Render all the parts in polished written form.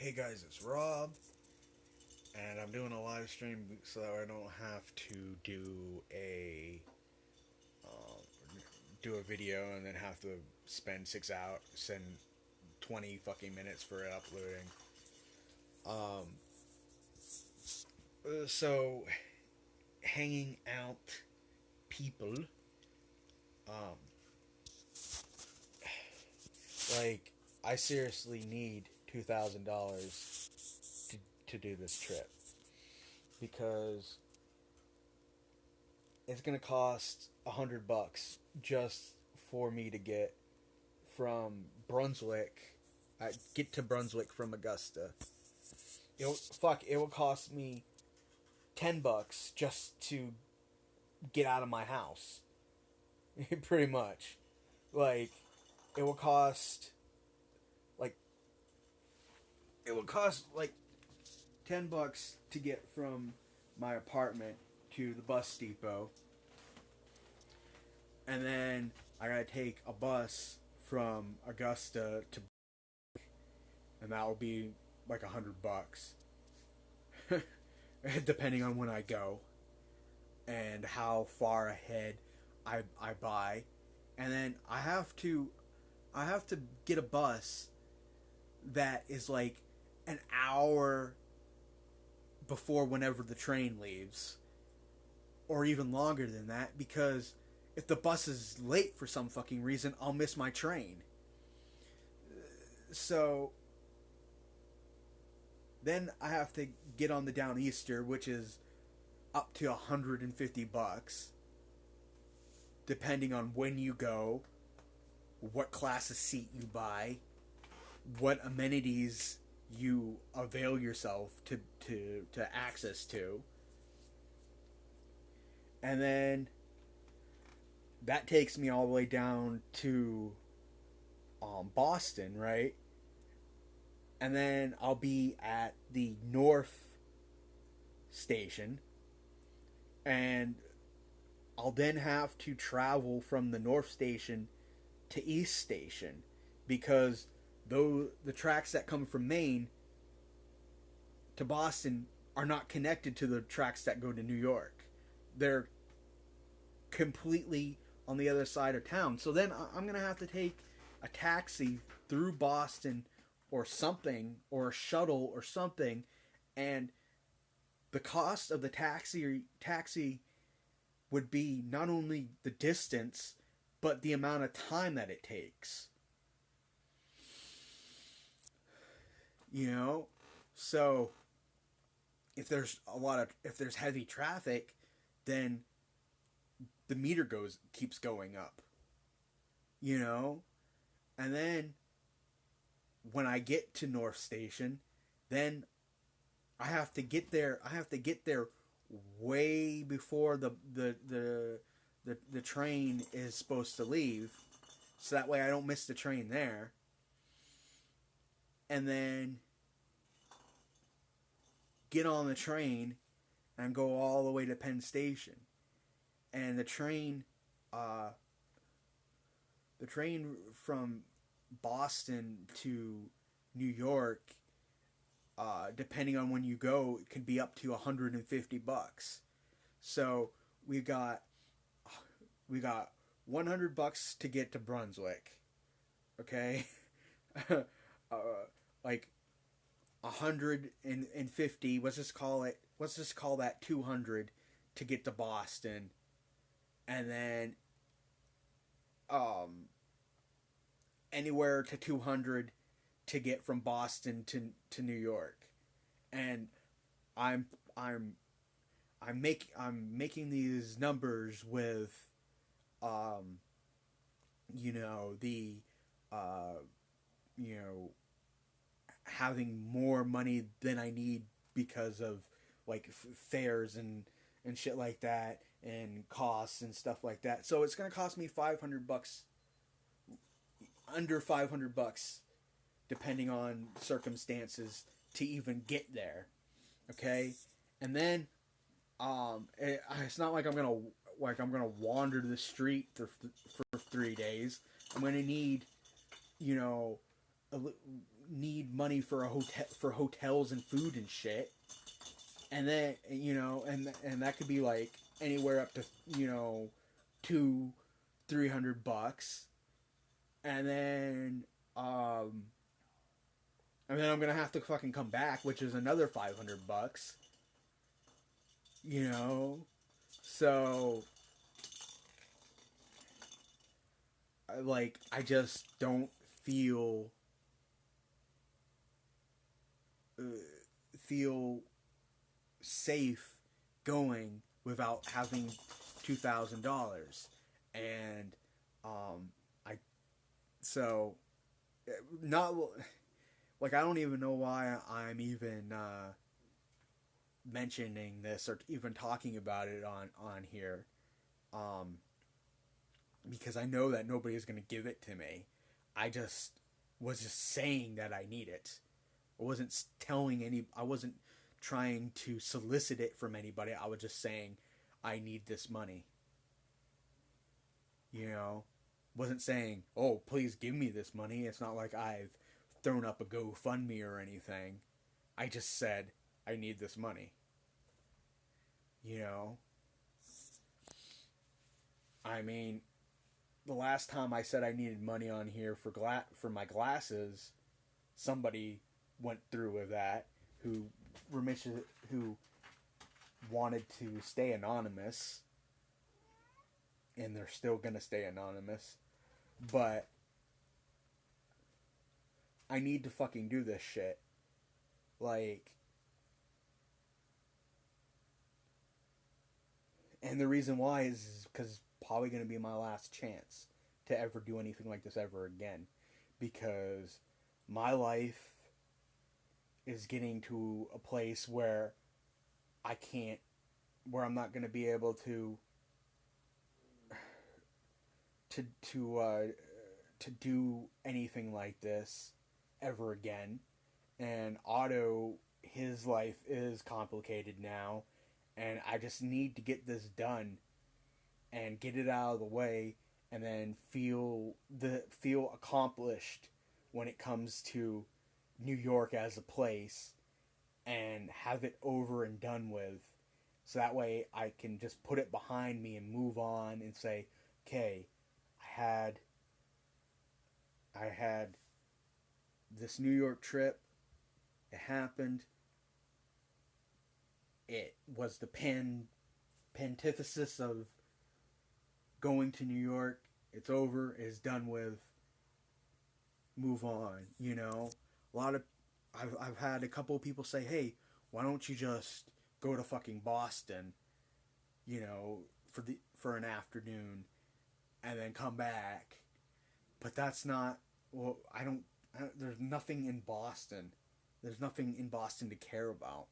Hey guys, it's Rob, and I'm doing a live stream so that I don't have to um, do a video and then have to spend 20 fucking minutes for it uploading. Um, so hanging out people, um, like I seriously need $2,000 to do this trip because it's gonna cost $100 just for me to from Brunswick. I get to Brunswick from Augusta. It will cost me $10 just to get out of my house. Pretty much, like it will cost like like $10 to get from my apartment to the bus depot, and then I gotta take a bus from Augusta to, and that will be like $100, depending on when I go and how far ahead I buy, and then I have to get a bus that is like an hour before whenever the train leaves, or even longer than that, because if the bus is late for some fucking reason, I'll miss my train. So then I have to get on the Downeaster, which is up to $150, depending on when you go, what class of seat you buy, what amenities you avail yourself to access to. And then that takes me all the way down to Boston, right? And then I'll be at the North Station, and I'll then have to travel from the North Station to East Station, because though the tracks that come from Maine to Boston are not connected to the tracks that go to New York. They're completely on the other side of town. So then I'm going to have to take a taxi through Boston or something, or a shuttle or something, and the cost of the taxi would be not only the distance, but the amount of time that it takes. You know? So if there's heavy traffic, then the meter keeps going up. You know? And then when I get to North Station, then I have to get there way before the train is supposed to leave, so that way I don't miss the train there. And then get on the train and go all the way to Penn Station. And the train from Boston to New York, depending on when you go, it could be up to $150. So we got $100 to get to Brunswick, okay? Like 150. Let's just call that 200 to get to Boston, and then anywhere to 200 to get from Boston to New York. And I'm making these numbers with the having more money than I need because of like fares and shit like that, and costs and stuff like that. So it's gonna cost me $500, under $500, depending on circumstances, to even get there. Okay, and then it's not like I'm gonna wander the street for 3 days. I'm gonna need, you know, need money for a hotel, for hotels and food and shit, and then and that could be like anywhere up to two, $300, and then I'm gonna have to fucking come back, which is another $500. You know, so I just don't feel uh, feel safe going without having $2,000, and I so not like I don't even know why I'm even mentioning this or even talking about it on here, um, because I know that nobody is going to give it to me. I just was just saying that I need it. I wasn't telling any. I wasn't trying to solicit it from anybody. I was just saying I need this money. You know, wasn't saying, "Oh, please give me this money." It's not like I've thrown up a GoFundMe or anything. I just said I need this money. You know, I mean, the last time I said I needed money on here for my glasses, somebody went through with that who who wanted to stay anonymous, and they're still gonna stay anonymous, but I need to fucking do this shit. Like, and the reason why is because probably gonna be my last chance to ever do anything like this ever again, because my life is getting to a place where I can't, where I'm not gonna be able to to uh, to do anything like this ever again. And Otto, his life is complicated now, and I just need to get this done and get it out of the way, and then feel accomplished when it comes to New York as a place, and have it over and done with, so that way I can just put it behind me and move on and say, okay, I had I had this New York trip. It happened. It was the pantithesis of going to New York. It's over. It's done with. Move on. A lot of I've had a couple of people say, "Hey, why don't you just go to fucking Boston? For an afternoon, and then come back." But that's not. Well, there's nothing in Boston. There's nothing in Boston to care about.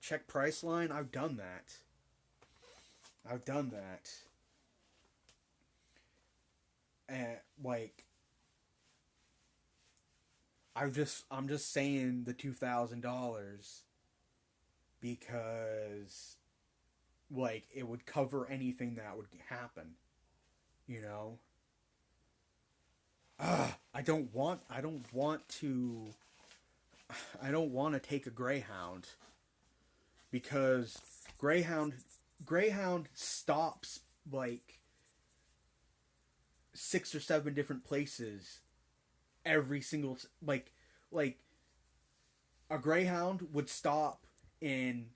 Check Priceline. I've done that. I've done that. And I'm just saying the $2,000 because it would cover anything that would happen. You know. I don't want to. I don't want to take a Greyhound, because Greyhound Greyhound stops like 6 or 7 different places every single like a Greyhound would stop in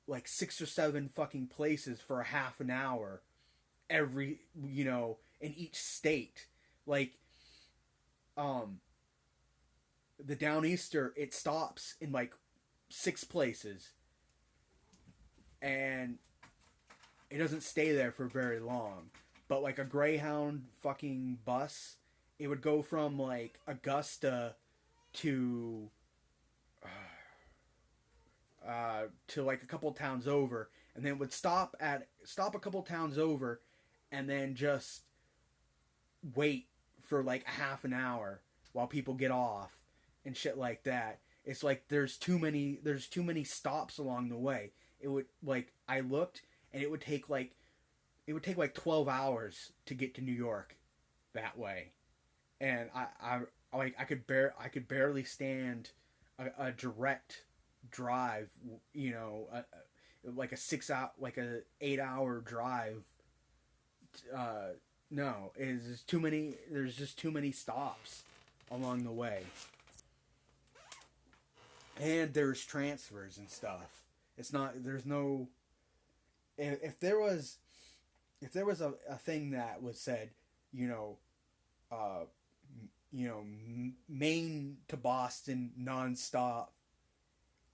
like 6 or 7 fucking places for a half an hour every in each state. Like the Downeaster, it stops in like 6 places, and it doesn't stay there for very long. But like a Greyhound fucking bus, it would go from like Augusta to like a couple towns over, and then would stop a couple towns over, and then just wait for like a half an hour while people get off and shit like that. It's like there's too many stops along the way. It would I looked, and it would take like 12 hours to get to New York that way. and I could barely stand a direct drive, like a 6 hour, like a 8 hour drive. uh no, it's just too many. There's just too many stops along the way, and there's transfers and stuff. It's not, there's no, if there was, a thing that was said, you know, uh Maine to Boston nonstop,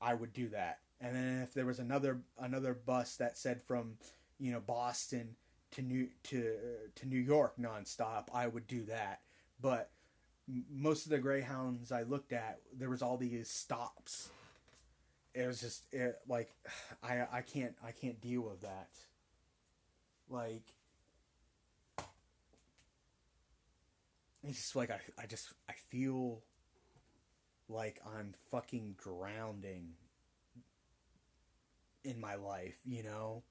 I would do that. And then if there was another bus that said from, Boston to New York nonstop, I would do that. But most of the Greyhounds I looked at, there was all these stops. It was just like, I can't deal with that. Like, it's just like I feel like I'm fucking drowning in my life, you know?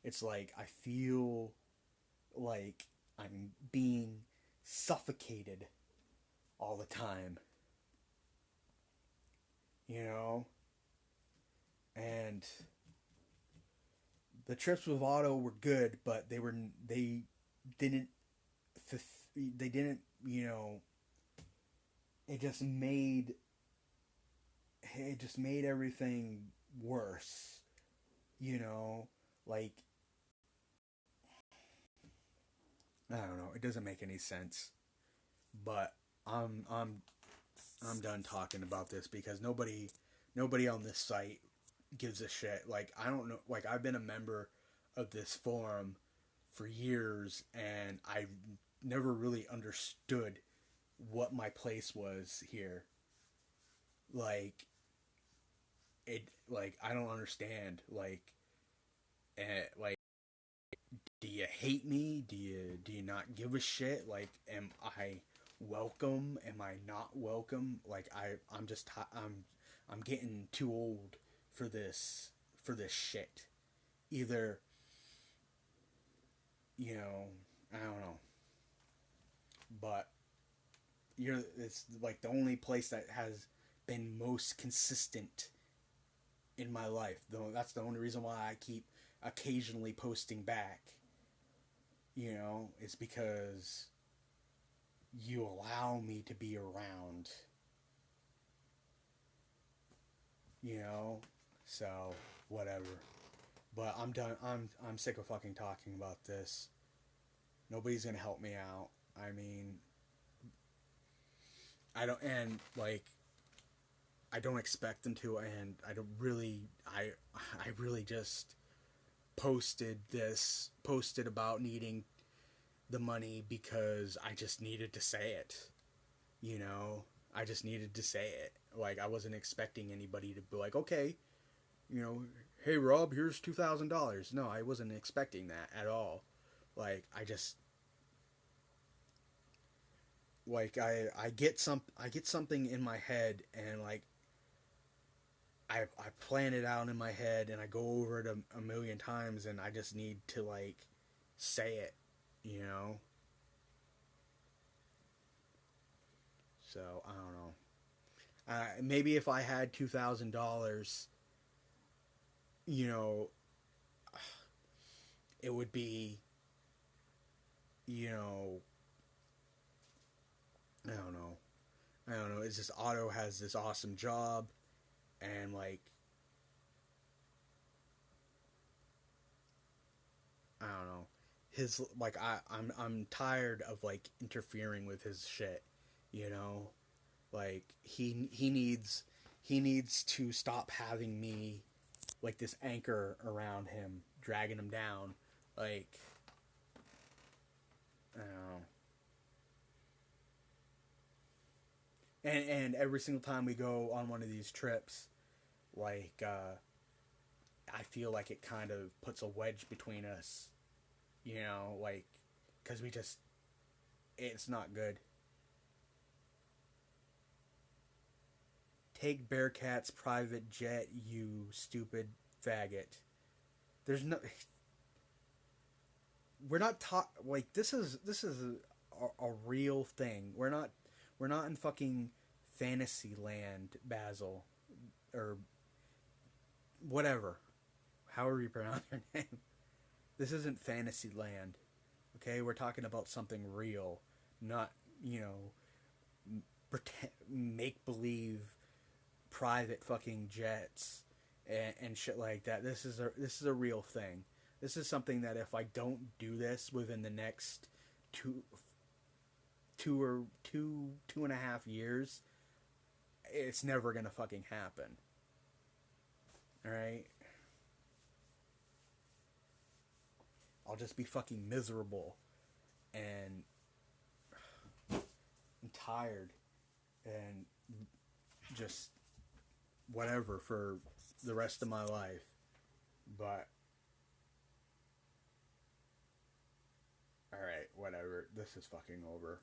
It's like I feel like I'm being suffocated all the time, you know? And the trips with Otto were good, but didn't they didn't, it just made everything worse, you know? Like, I don't know, it doesn't make any sense. But I'm I'm I'm done talking about this because nobody on this site gives a shit. Like, I don't know, like, I've been a member of this forum for years, and I've never really understood what my place was here. Like, I don't understand. Like, do you hate me? Do you not give a shit? Like, am I welcome? Am I not welcome? Like, I'm getting too old for this shit. Either, I don't know, but it's like the only place that has been most consistent in my life. Though that's the only reason why I keep occasionally posting back. It's because you allow me to be around. You know, so whatever. But I'm done. I'm sick of fucking talking about this. Nobody's gonna help me out. I mean, I don't, and like, I don't expect them to, and I really just posted about needing the money because I just needed to say it. You know, I just needed to say it. Like, I wasn't expecting anybody to be like, okay, hey Rob, here's $2,000. No, I wasn't expecting that at all. Like, I get something in my head, and like, I plan it out in my head, and I go over it a million times, and I just need to, like, say it, you know. So I don't know. Maybe if I had $2,000, you know, it would be, you know, I don't know. I don't know. It's just Otto has this awesome job, and like, I don't know. His, like, I'm tired of, like, interfering with his shit, you know? Like, he needs to stop having me like this anchor around him, dragging him down. Like, I don't know. And every single time we go on one of these trips, like, I feel like it kind of puts a wedge between us, like, because it's not good. Take Bearcat's private jet, you stupid faggot. There's no. We're not talk like this is a real thing. We're not in fucking fantasy land, Basil, or whatever, however you pronounce her name. This isn't fantasy land. Okay, we're talking about something real, not, you know, pretend, make believe private fucking jets and shit like that. This is a real thing. This is something that if I don't do this within the next two and a half years, it's never gonna fucking happen. All right. I'll just be fucking miserable and tired and just whatever for the rest of my life. But all right, whatever. This is fucking over.